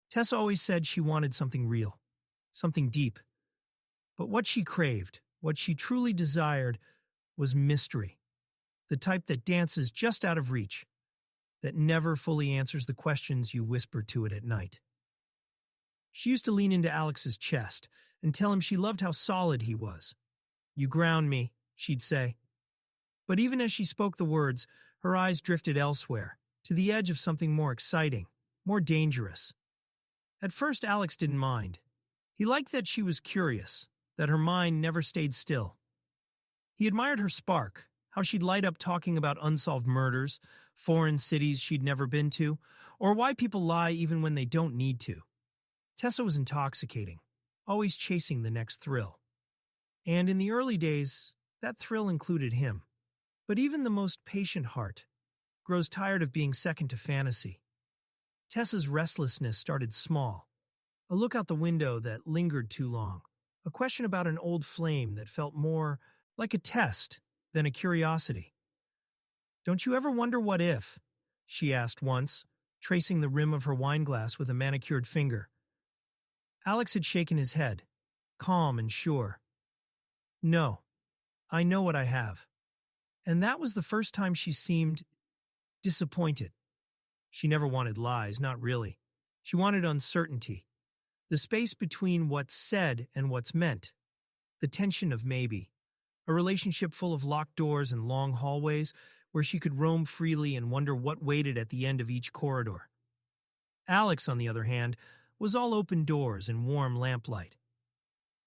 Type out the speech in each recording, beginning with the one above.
Tessa always said she wanted something real, something deep. But what she craved, what she truly desired, was mystery. The type that dances just out of reach, that never fully answers the questions you whisper to it at night. She used to lean into Alex's chest and tell him she loved how solid he was. "You ground me," she'd say. But even as she spoke the words, her eyes drifted elsewhere, to the edge of something more exciting, more dangerous. At first, Alex didn't mind. He liked that she was curious, that her mind never stayed still. He admired her spark, how she'd light up talking about unsolved murders, foreign cities she'd never been to, or why people lie even when they don't need to. Tessa was intoxicating, always chasing the next thrill. And in the early days, that thrill included him. But even the most patient heart grows tired of being second to fantasy. Tessa's restlessness started small, a look out the window that lingered too long, a question about an old flame that felt more like a test than a curiosity. "Don't you ever wonder what if?" she asked once, tracing the rim of her wineglass with a manicured finger. Alex had shaken his head, calm and sure. "No, I know what I have." And that was the first time she seemed disappointed. She never wanted lies, not really. She wanted uncertainty. The space between what's said and what's meant. The tension of maybe. A relationship full of locked doors and long hallways where she could roam freely and wonder what waited at the end of each corridor. Alex, on the other hand, was all open doors and warm lamplight.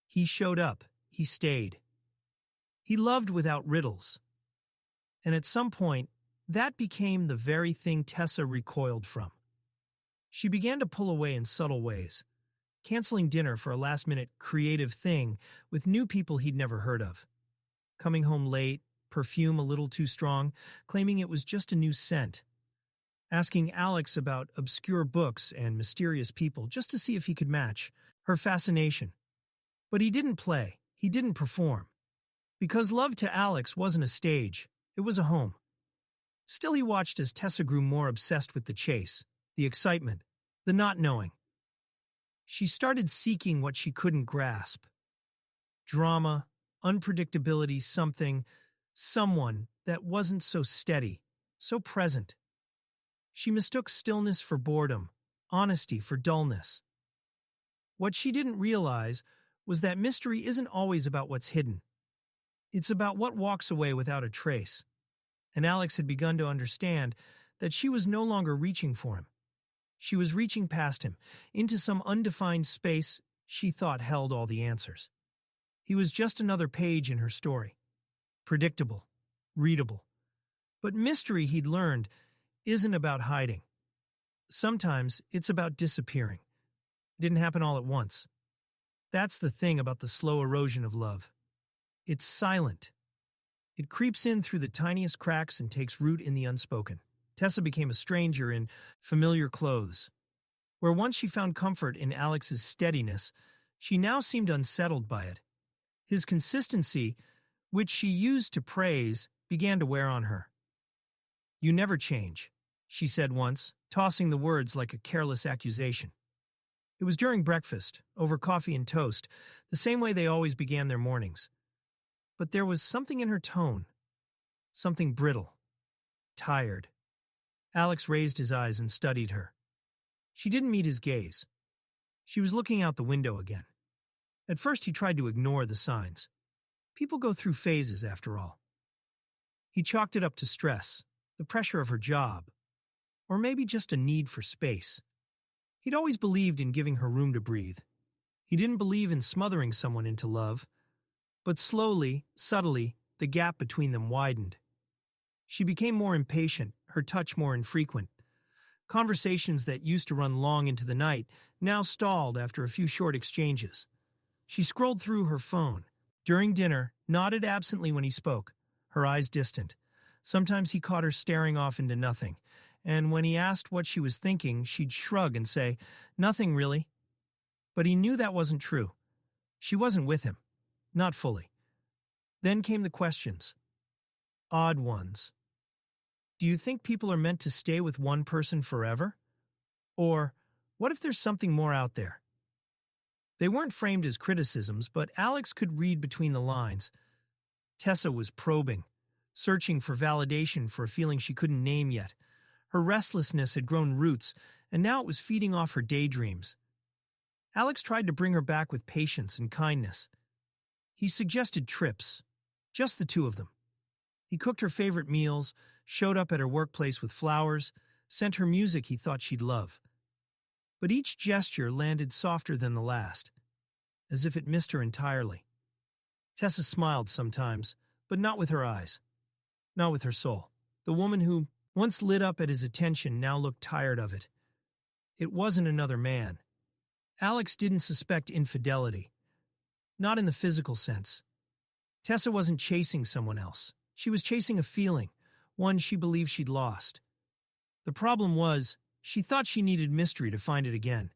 He showed up. He stayed. He loved without riddles. And at some point, that became the very thing Tessa recoiled from. She began to pull away in subtle ways, canceling dinner for a last-minute creative thing with new people he'd never heard of. Coming home late, perfume a little too strong, claiming it was just a new scent. Asking Alex about obscure books and mysterious people just to see if he could match her fascination. But he didn't play. He didn't perform. Because love to Alex wasn't a stage. It was a home. Still, he watched as Tessa grew more obsessed with the chase, the excitement, the not knowing. She started seeking what she couldn't grasp. Drama, unpredictability, someone that wasn't so steady, so present. She mistook stillness for boredom, honesty for dullness. What she didn't realize was that mystery isn't always about what's hidden. It's about what walks away without a trace. And Alex had begun to understand that she was no longer reaching for him. She was reaching past him, into some undefined space she thought held all the answers. He was just another page in her story. Predictable, readable. But mystery, he'd learned, isn't about hiding. Sometimes it's about disappearing. It didn't happen all at once. That's the thing about the slow erosion of love. It's silent. It creeps in through the tiniest cracks and takes root in the unspoken. Tessa became a stranger in familiar clothes. Where once she found comfort in Alex's steadiness, she now seemed unsettled by it. His consistency, which she used to praise, began to wear on her. "You never change," she said once, tossing the words like a careless accusation. It was during breakfast, over coffee and toast, the same way they always began their mornings. But there was something in her tone, something brittle, tired. Alex raised his eyes and studied her. She didn't meet his gaze. She was looking out the window again. At first he tried to ignore the signs. People go through phases, after all. He chalked it up to stress, the pressure of her job, or maybe just a need for space. He'd always believed in giving her room to breathe. He didn't believe in smothering someone into love. But slowly, subtly, the gap between them widened. She became more impatient, her touch more infrequent. Conversations that used to run long into the night now stalled after a few short exchanges. She scrolled through her phone. During dinner, nodded absently when he spoke, her eyes distant. Sometimes he caught her staring off into nothing, and when he asked what she was thinking, she'd shrug and say, "Nothing really." But he knew that wasn't true. She wasn't with him. Not fully. Then came the questions. Odd ones. Do you think people are meant to stay with one person forever? Or, What if there's something more out there? They weren't framed as criticisms, but Alex could read between the lines. Tessa was probing, searching for validation for a feeling she couldn't name yet. Her restlessness had grown roots, and now it was feeding off her daydreams. Alex tried to bring her back with patience and kindness. He suggested trips, just the two of them. He cooked her favorite meals, showed up at her workplace with flowers, sent her music he thought she'd love. But each gesture landed softer than the last, as if it missed her entirely. Tessa smiled sometimes, but not with her eyes, not with her soul. The woman who once lit up at his attention now looked tired of it. It wasn't another man. Alex didn't suspect infidelity, not in the physical sense. Tessa wasn't chasing someone else. She was chasing a feeling, one she believed she'd lost. The problem was, she thought she needed mystery to find it again.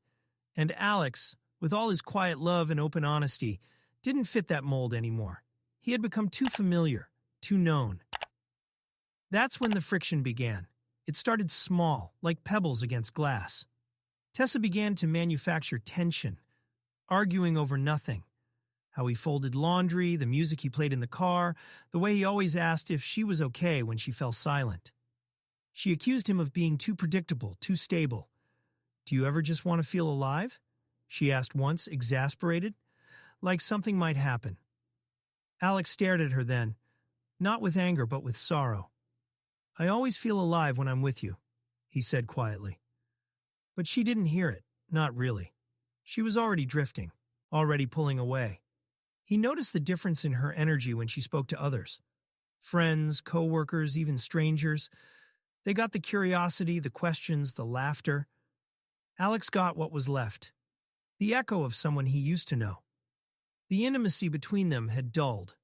And Alex, with all his quiet love and open honesty, didn't fit that mold anymore. He had become too familiar, too known. That's when the friction began. It started small, like pebbles against glass. Tessa began to manufacture tension, arguing over nothing. How he folded laundry, the music he played in the car, the way he always asked if she was okay when she fell silent. She accused him of being too predictable, too stable. "Do you ever just want to feel alive?" she asked once, exasperated, like something might happen. Alex stared at her then, not with anger but with sorrow. "I always feel alive when I'm with you," he said quietly. But she didn't hear it, not really. She was already drifting, already pulling away. He noticed the difference in her energy when she spoke to others. Friends, co-workers, even strangers. They got the curiosity, the questions, the laughter. Alex got what was left. The echo of someone he used to know. The intimacy between them had dulled.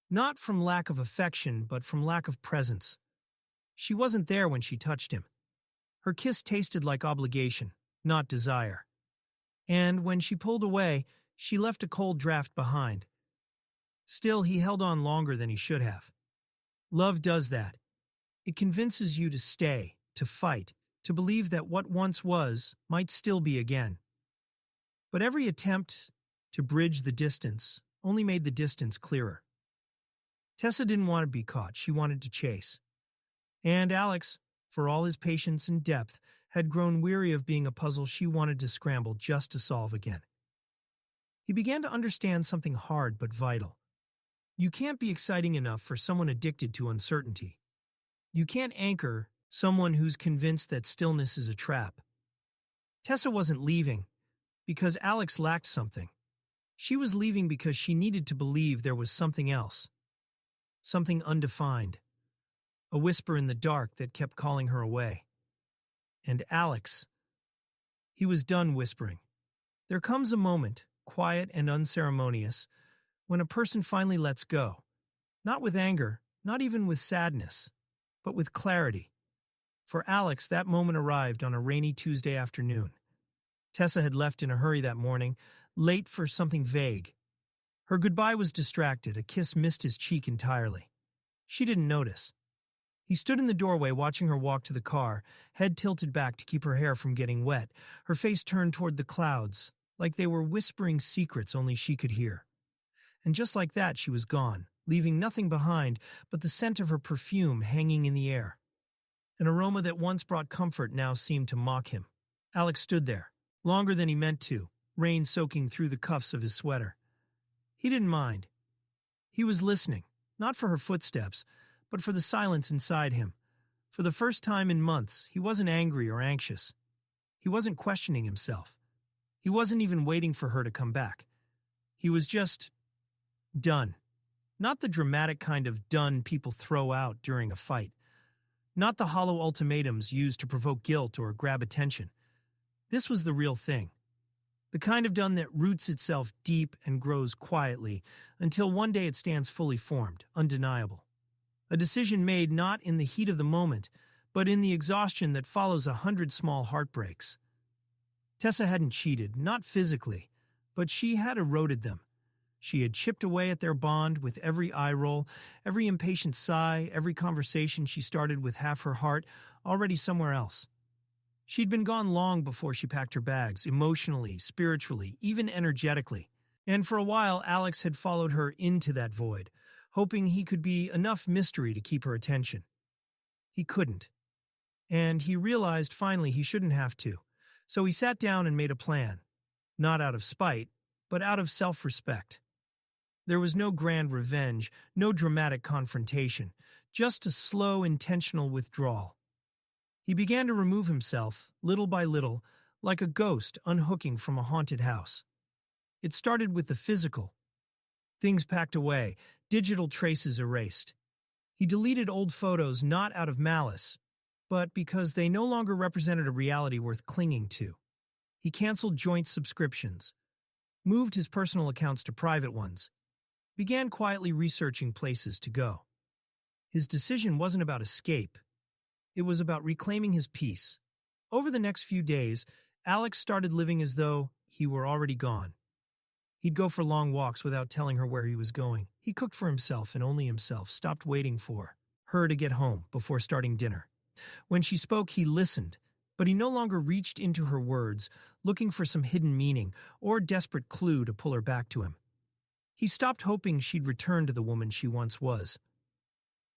Not from lack of affection, but from lack of presence. She wasn't there when she touched him. Her kiss tasted like obligation, not desire. And when she pulled away, she left a cold draft behind. Still, he held on longer than he should have. Love does that. It convinces you to stay, to fight, to believe that what once was might still be again. But every attempt to bridge the distance only made the distance clearer. Tessa didn't want to be caught, she wanted to chase. And Alex, for all his patience and depth, had grown weary of being a puzzle she wanted to scramble just to solve again. He began to understand something hard but vital. You can't be exciting enough for someone addicted to uncertainty. You can't anchor someone who's convinced that stillness is a trap. Tessa wasn't leaving because Alex lacked something. She was leaving because she needed to believe there was something else. Something undefined. A whisper in the dark that kept calling her away. And Alex, he was done whispering. There comes a moment, quiet and unceremonious, when a person finally lets go. Not with anger, not even with sadness, but with clarity. For Alex, that moment arrived on a rainy Tuesday afternoon. Tessa had left in a hurry that morning, late for something vague. Her goodbye was distracted, a kiss missed his cheek entirely. She didn't notice. He stood in the doorway watching her walk to the car, head tilted back to keep her hair from getting wet, her face turned toward the clouds, like they were whispering secrets only she could hear. And just like that, she was gone, leaving nothing behind but the scent of her perfume hanging in the air. An aroma that once brought comfort now seemed to mock him. Alex stood there, longer than he meant to, rain soaking through the cuffs of his sweater. He didn't mind. He was listening, not for her footsteps, but for the silence inside him. For the first time in months, he wasn't angry or anxious. He wasn't questioning himself. He wasn't even waiting for her to come back. He was just done. Not the dramatic kind of done people throw out during a fight. Not the hollow ultimatums used to provoke guilt or grab attention. This was the real thing. The kind of done that roots itself deep and grows quietly until one day it stands fully formed, undeniable. A decision made not in the heat of the moment, but in the exhaustion that follows 100 small heartbreaks. Tessa hadn't cheated, not physically, but she had eroded them. She had chipped away at their bond with every eye roll, every impatient sigh, every conversation she started with half her heart already somewhere else. She'd been gone long before she packed her bags, emotionally, spiritually, even energetically. And for a while, Alex had followed her into that void, hoping he could be enough mystery to keep her attention. He couldn't. And he realized finally he shouldn't have to. So he sat down and made a plan. Not out of spite, but out of self-respect. There was no grand revenge, no dramatic confrontation, just a slow, intentional withdrawal. He began to remove himself, little by little, like a ghost unhooking from a haunted house. It started with the physical. Things packed away, digital traces erased. He deleted old photos not out of malice, but because they no longer represented a reality worth clinging to. He canceled joint subscriptions, moved his personal accounts to private ones, began quietly researching places to go. His decision wasn't about escape. It was about reclaiming his peace. Over the next few days, Alex started living as though he were already gone. He'd go for long walks without telling her where he was going. He cooked for himself and only himself, stopped waiting for her to get home before starting dinner. When she spoke, he listened, but he no longer reached into her words, looking for some hidden meaning or desperate clue to pull her back to him. He stopped hoping she'd return to the woman she once was.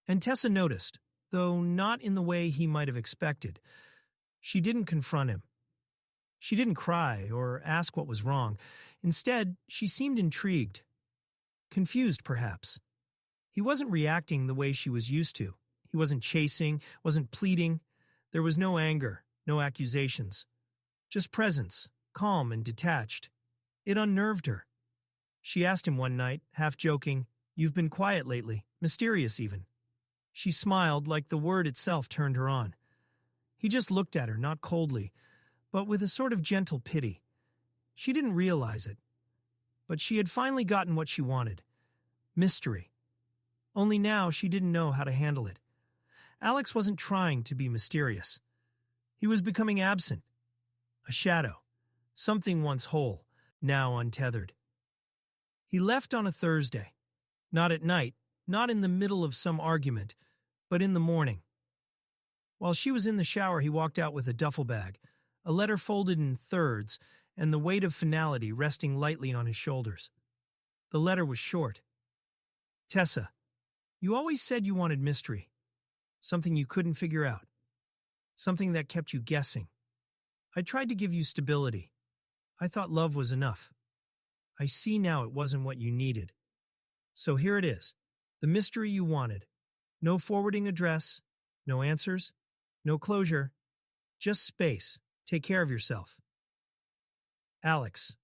And Tessa noticed, though not in the way he might have expected. She didn't confront him. She didn't cry or ask what was wrong. Instead, she seemed intrigued. Confused, perhaps. He wasn't reacting the way she was used to. He wasn't chasing, wasn't pleading. There was no anger, no accusations. Just presence, calm and detached. It unnerved her. She asked him one night, half joking, "You've been quiet lately, mysterious even." She smiled like the word itself turned her on. He just looked at her, not coldly, but with a sort of gentle pity. She didn't realize it, but she had finally gotten what she wanted. Mystery. Only now she didn't know how to handle it. Alex wasn't trying to be mysterious. He was becoming absent. A shadow. Something once whole, now untethered. He left on a Thursday. Not at night, not in the middle of some argument, but in the morning. While she was in the shower, he walked out with a duffel bag, a letter folded in thirds, and the weight of finality resting lightly on his shoulders. The letter was short. "Tessa, you always said you wanted mystery. Something you couldn't figure out. Something that kept you guessing. I tried to give you stability. I thought love was enough. I see now it wasn't what you needed. So here it is. The mystery you wanted. No forwarding address, no answers, no closure, just space. Take care of yourself. Alex."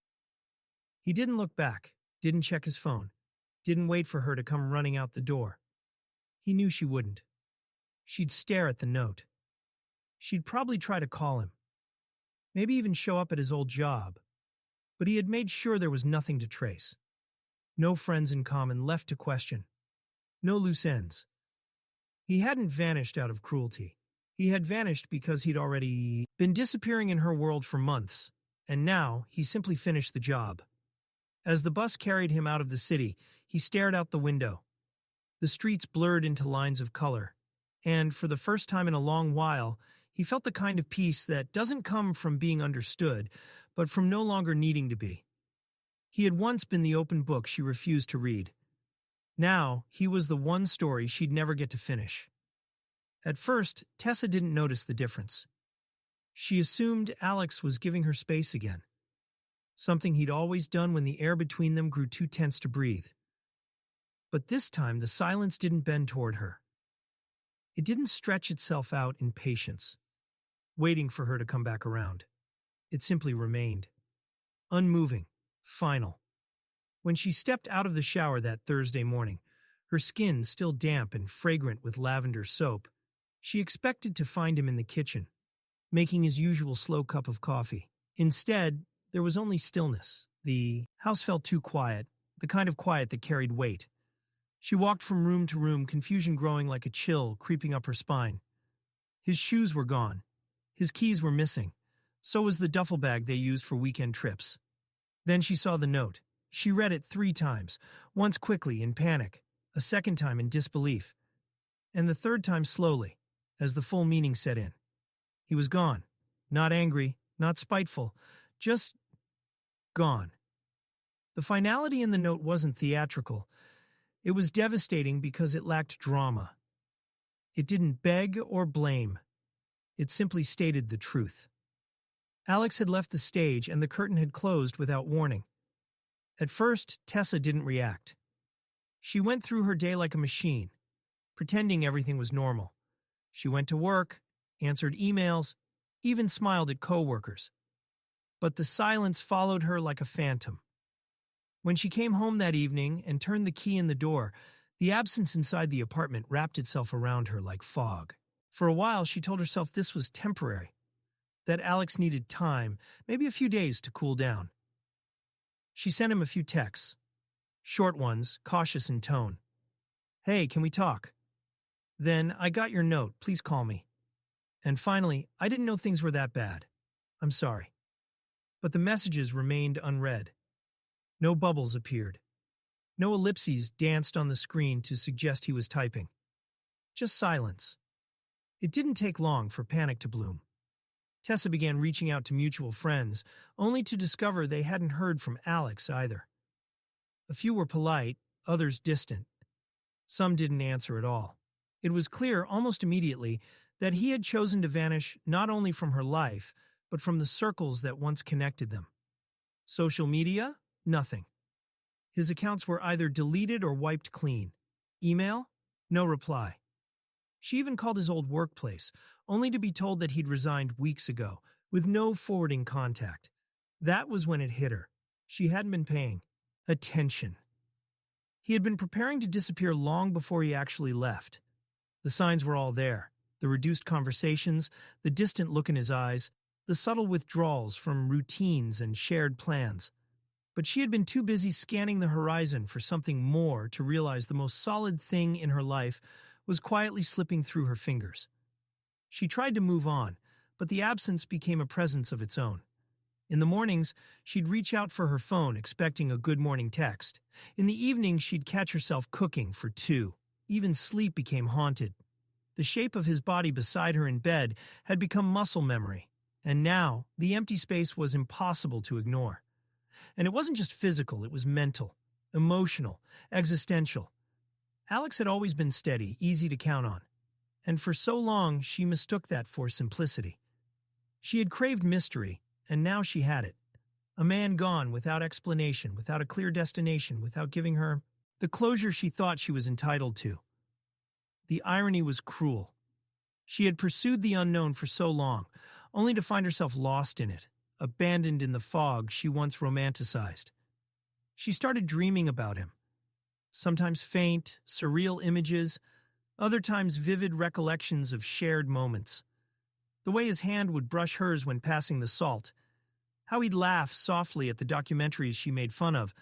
He didn't look back, didn't check his phone, didn't wait for her to come running out the door. He knew she wouldn't. She'd stare at the note. She'd probably try to call him. Maybe even show up at his old job. But he had made sure there was nothing to trace. No friends in common left to question. No loose ends. He hadn't vanished out of cruelty. He had vanished because he'd already been disappearing in her world for months, and now he simply finished the job. As the bus carried him out of the city, he stared out the window. The streets blurred into lines of color, and for the first time in a long while, he felt the kind of peace that doesn't come from being understood, but from no longer needing to be. He had once been the open book she refused to read. Now, he was the one story she'd never get to finish. At first, Tessa didn't notice the difference. She assumed Alex was giving her space again, something he'd always done when the air between them grew too tense to breathe. But this time, the silence didn't bend toward her. It didn't stretch itself out in patience, waiting for her to come back around. It simply remained. Unmoving, final. When she stepped out of the shower that Thursday morning, her skin still damp and fragrant with lavender soap, she expected to find him in the kitchen, making his usual slow cup of coffee. Instead, there was only stillness. The house felt too quiet, the kind of quiet that carried weight. She walked from room to room, confusion growing like a chill creeping up her spine. His shoes were gone. His keys were missing. So was the duffel bag they used for weekend trips. Then she saw the note. She read it 3 times, once quickly in panic, a second time in disbelief, and the third time slowly, as the full meaning set in. He was gone. Not angry, not spiteful, just gone. The finality in the note wasn't theatrical. It was devastating because it lacked drama. It didn't beg or blame. It simply stated the truth. Alex had left the stage and the curtain had closed without warning. At first, Tessa didn't react. She went through her day like a machine, pretending everything was normal. She went to work, answered emails, even smiled at coworkers. But the silence followed her like a phantom. When she came home that evening and turned the key in the door, the absence inside the apartment wrapped itself around her like fog. For a while, she told herself this was temporary, that Alex needed time, maybe a few days to cool down. She sent him a few texts, short ones, cautious in tone. "Hey, can we talk?" Then, "I got your note, please call me." And finally, "I didn't know things were that bad. I'm sorry." But the messages remained unread. No bubbles appeared. No ellipses danced on the screen to suggest he was typing. Just silence. It didn't take long for panic to bloom. Tessa began reaching out to mutual friends, only to discover they hadn't heard from Alex either. A few were polite, others distant. Some didn't answer at all. It was clear almost immediately that he had chosen to vanish not only from her life, but from the circles that once connected them. Social media? Nothing. His accounts were either deleted or wiped clean. Email? No reply. She even called his old workplace, only to be told that he'd resigned weeks ago, with no forwarding contact. That was when it hit her. She hadn't been paying attention. He had been preparing to disappear long before he actually left. The signs were all there. The reduced conversations, the distant look in his eyes, the subtle withdrawals from routines and shared plans. But she had been too busy scanning the horizon for something more to realize the most solid thing in her life was quietly slipping through her fingers. She tried to move on, but the absence became a presence of its own. In the mornings, she'd reach out for her phone expecting a good morning text. In the evenings, she'd catch herself cooking for two. Even sleep became haunted. The shape of his body beside her in bed had become muscle memory, and now the empty space was impossible to ignore. And it wasn't just physical, it was mental, emotional, existential. Alex had always been steady, easy to count on. And for so long, she mistook that for simplicity. She had craved mystery, and now she had it. A man gone without explanation, without a clear destination, without giving her the closure she thought she was entitled to. The irony was cruel. She had pursued the unknown for so long, only to find herself lost in it, abandoned in the fog she once romanticized. She started dreaming about him. Sometimes faint, surreal images, other times vivid recollections of shared moments. The way his hand would brush hers when passing the salt. How he'd laugh softly at the documentaries she made fun of,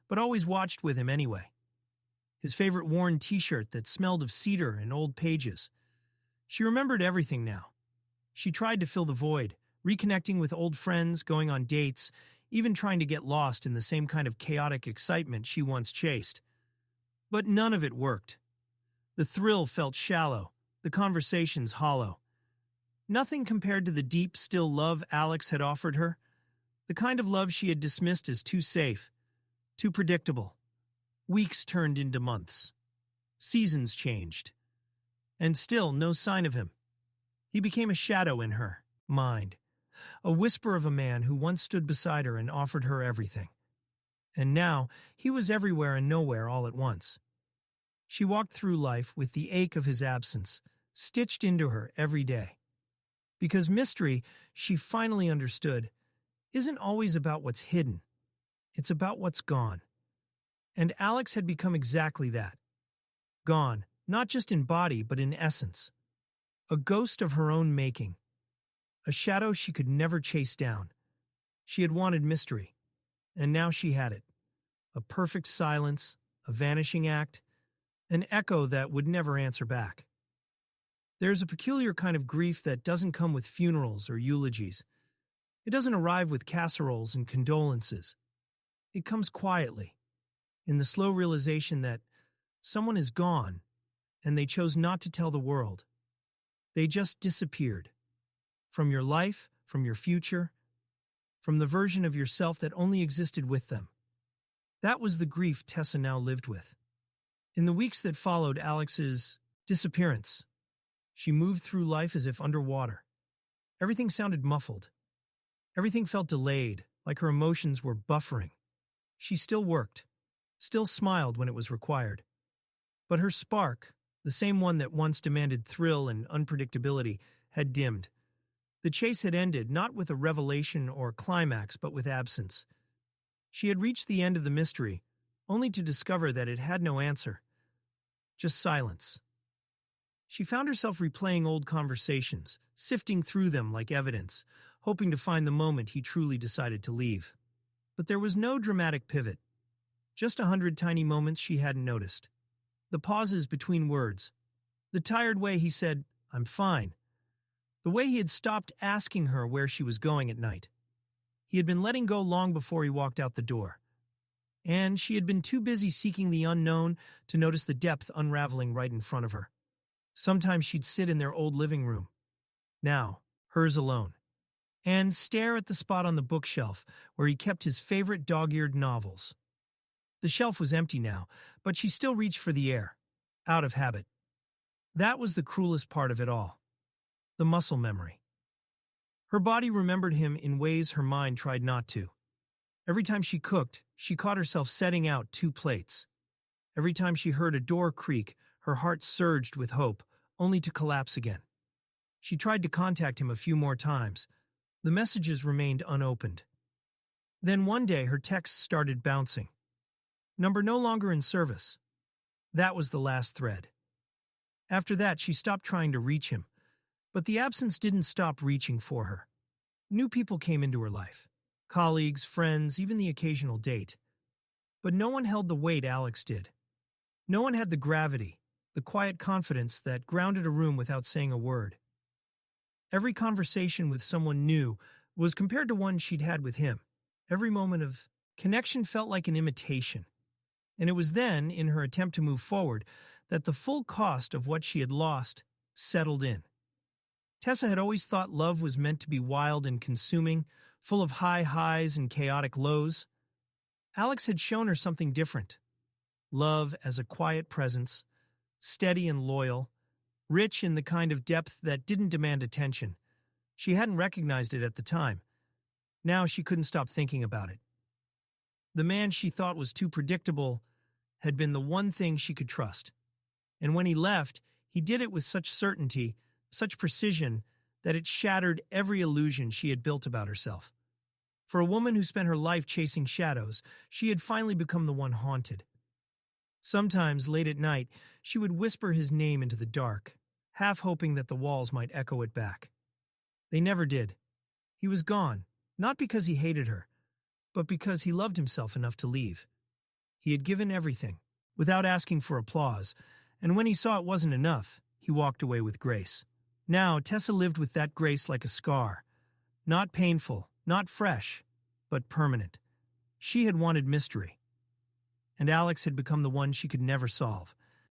but always watched with him anyway. His favorite worn t-shirt that smelled of cedar and old pages. She remembered everything now. She tried to fill the void, reconnecting with old friends, going on dates, even trying to get lost in the same kind of chaotic excitement she once chased. But none of it worked. The thrill felt shallow, the conversations hollow. Nothing compared to the deep, still love Alex had offered her, the kind of love she had dismissed as too safe, too predictable. Weeks turned into months. Seasons changed. And still no sign of him. He became a shadow in her mind, a whisper of a man who once stood beside her and offered her everything. And now he was everywhere and nowhere all at once. She walked through life with the ache of his absence, stitched into her every day. Because mystery, she finally understood, isn't always about what's hidden. It's about what's gone. And Alex had become exactly that. Gone, not just in body, but in essence. A ghost of her own making. A shadow she could never chase down. She had wanted mystery, and now she had it. A perfect silence, a vanishing act, an echo that would never answer back. There's a peculiar kind of grief that doesn't come with funerals or eulogies. It doesn't arrive with casseroles and condolences. It comes quietly, in the slow realization that someone is gone, and they chose not to tell the world. They just disappeared. From your life, from your future, from the version of yourself that only existed with them. That was the grief Tessa now lived with. In the weeks that followed Alex's disappearance, she moved through life as if underwater. Everything sounded muffled. Everything felt delayed, like her emotions were buffering. She still worked, still smiled when it was required. But her spark, the same one that once demanded thrill and unpredictability, had dimmed. The chase had ended not with a revelation or climax, but with absence. She had reached the end of the mystery, only to discover that it had no answer. Just silence. She found herself replaying old conversations, sifting through them like evidence, hoping to find the moment he truly decided to leave. But there was no dramatic pivot. Just 100 tiny moments she hadn't noticed. The pauses between words. The tired way he said, "I'm fine." The way he had stopped asking her where she was going at night. He had been letting go long before he walked out the door. And she had been too busy seeking the unknown to notice the depth unraveling right in front of her. Sometimes she'd sit in their old living room, now hers alone, and stare at the spot on the bookshelf where he kept his favorite dog-eared novels. The shelf was empty now, but she still reached for the air, out of habit. That was the cruelest part of it all. The muscle memory. Her body remembered him in ways her mind tried not to. Every time she cooked, she caught herself setting out 2 plates. Every time she heard a door creak, her heart surged with hope, only to collapse again. She tried to contact him a few more times. The messages remained unopened. Then one day her texts started bouncing. Number no longer in service. That was the last thread. After that, she stopped trying to reach him. But the absence didn't stop reaching for her. New people came into her life. Colleagues, friends, even the occasional date. But no one held the weight Alex did. No one had the gravity, the quiet confidence that grounded a room without saying a word. Every conversation with someone new was compared to one she'd had with him. Every moment of connection felt like an imitation. And it was then, in her attempt to move forward, that the full cost of what she had lost settled in. Tessa had always thought love was meant to be wild and consuming, full of high highs and chaotic lows. Alex had shown her something different. Love as a quiet presence, steady and loyal, rich in the kind of depth that didn't demand attention. She hadn't recognized it at the time. Now she couldn't stop thinking about it. The man she thought was too predictable had been the one thing she could trust. And when he left, he did it with such certainty, such precision, that it shattered every illusion she had built about herself. For a woman who spent her life chasing shadows, she had finally become the one haunted. Sometimes, late at night, she would whisper his name into the dark, half hoping that the walls might echo it back. They never did. He was gone, not because he hated her, but because he loved himself enough to leave. He had given everything, without asking for applause, and when he saw it wasn't enough, he walked away with grace. Now, Tessa lived with that grace like a scar. Not painful, not fresh, but permanent. She had wanted mystery. And Alex had become the one she could never solve.